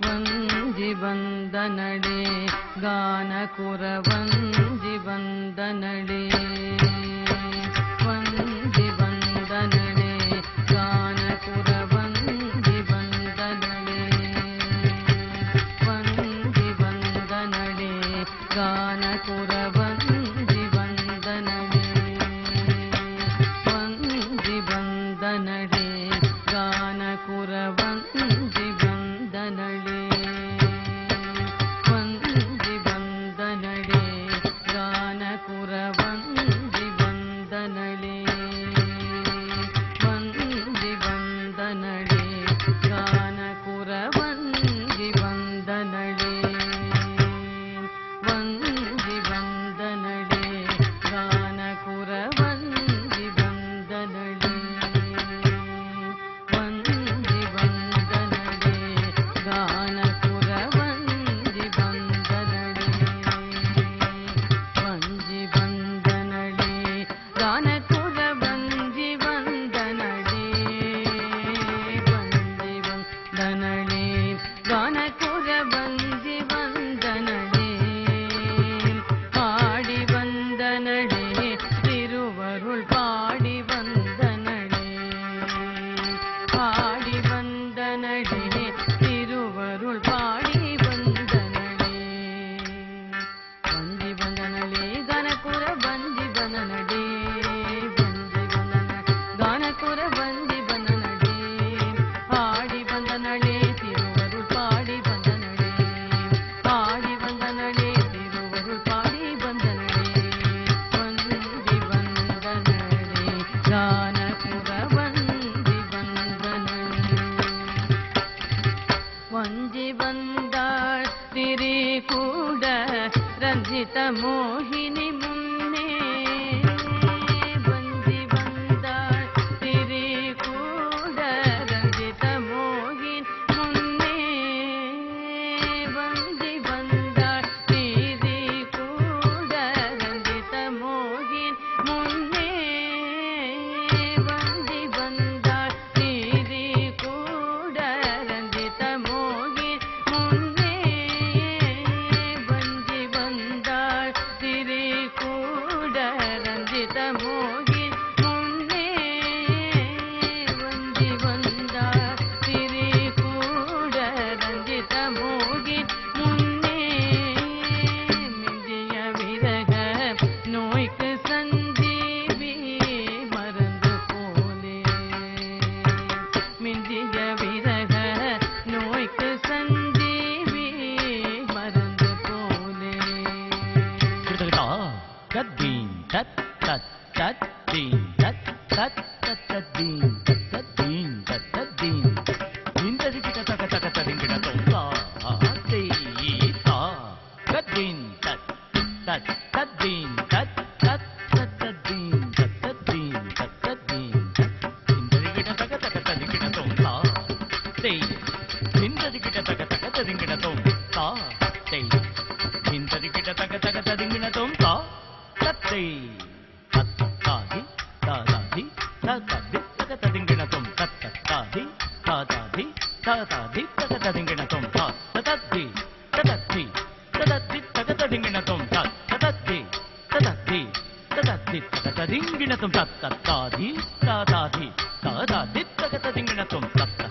ವಂಜಿ ಬಂದನಡೆ ಗಾನಕುರ ವಂಜಿ ಬಂದನಡೆ ವಂಜಿ ಬಂದನಡೆ ಗಾನಕುರ ವಂಜಿ ಬಂದನಡೆ ವಂಜಿ ಬಂದನಡೆ ಗಾನಕುರ ವಂಜಿ ಬಂದನಡೆ ವಂಜಿ ಬಂದನಡೆ ಗಾನಕುರ ವಂಜಿ ಬಂದನಡೆ ವಂಜಿ ಬಂದನಡೆ ಗಾನಕುರ ವಂಜಿ ಬಂದನಡೆ ವಂಜಿ ಬಂದನಡೆ ಗಾನಕುರ ವಂಜಿ ಬಂದನಡೆ ವಂಜಿ ಬಂದನಡೆ ಗಾನಕುರ ವಂಜಿ ಬಂದನಡೆ ವಂಜಿ ಬಂದನಡೆ ಗಾನಕುರ ವಂಜಿ ಬಂದನಡೆ ವಂಜಿ ಬಂದನಡೆ ಗಾನಕುರ ವಂಜಿ ಬಂದನಡೆ ವಂಜಿ ಬಂದನಡೆ ಗಾನಕುರ ವಂಜಿ ಬಂದನಡೆ ಪಾಡಿ ಬಂದನಡೆ ತಿರುವರುಳ್ ಪಾಡಿ ಬಂದನಡೆ ಪಾಡಿ ಬಂದನಡೆ ತಿರುವರುಳ್ ಪಾಡಿ ಬಂದನಡೆ ವಂಜಿ ಬಂದನಡೆ ಗಾನಕುರ ವಂಜಿ ಬಂದನಡೆ ವಂಜಿ ಬಂದನ ಗಾನಕುರ ವಂಜಿ ಬಂದನಡೆ ಪಾಡಿ ಬಂದನಡೆ ತಿರುವರುಳ್ ಪಾಡಿ ಬಂದನಡೆ ಪಾಡಿ ಬಂದನಡೆ ತಿರುವರುಳ್ ಪಾಡಿ ಬಂದನಡೆ ವಂಜಿ ಬಂದನಡೆ ಗಾನಕುರ ವಂಜಿ ಬಂದನಡೆ ವಂಜಿ ಬಂದಾಳ್ ಸಿರಿ ಕೂಡ ರಂಜಿತ ಮೋಹಿನಿ ಮುನ್ನೆ ವಂಜಿ ಬಂದಾಳ್ ಸಿರಿ ಕೂಡ ರಂಜಿತ ಮೋಹಿನಿ ಮುನ್ನೆ ವಂಜಿ ಬಂದಾಳ್ ಸಿರಿ ಕೂಡ ರಂಜಿತ ಮೋಹಿನಿ ಮುನ್ನೆ ವಂಜಿ ಬಂದಾಳ್ ಸಿರಿ ಕೂಡ ರಂಜಿತ ಮೋಹಿನಿ ಮುನ್ನೆ ವಂಜಿ ಬಂದಾಳ್ ಸಿರಿ ಕೂಡ ರಂಜಿತ ಮೋಹಿನಿ ಮುನ್ನೆ ವಂಜಿ ಬಂದಾಳ್ ಸಿರಿ ಕೂಡ ರಂಜಿತ ಮೋಹಿನಿ ಮುನ್ನೆ ಮಿಂಜಿಯ ವಿರಗ நோய்க்கு சஞ்சீவி மறந்து போலே மிஞ்சிய விரக நோய்க்கு சஞ்சீவி மறந்து போலே தத்தீன் தத் தத் தத்தீன் தத் தத் தத்தீன் தத்தீன் தத்தீன் இந்ததி கிட்ட தக தக ததிங்கிட தொங்கா தீதா தத்தீன் தத் தத் தத்தீன் தத் தத் தத்தீன் தத்தீன் தத்தீன் இந்ததி கிட்ட தக தக ததிங்கிட தொங்கா தீ இந்ததி கிட்ட தக தக ததிங்கிட தொங்கா தீ இந்ததி கிட்ட தக தக ததிங்கிட தொங்கா தத்தை தத்தாதி தாதாதி தாதாதி தக ததிங்கிட தொம் தத்தாதி தாதாதி தாதாதி தக ததிங்கிட தொம் தத்தத்தி தத்தத்தி தத்தத்தி தக ததிங்கிட தொம் தத்தத்தி தத்தத்தி தத்தத்தி தக ததிங்கிட தொம் தத்தாதி தாதாதி தாதாதி தக ததிங்கிட தொம் தத்த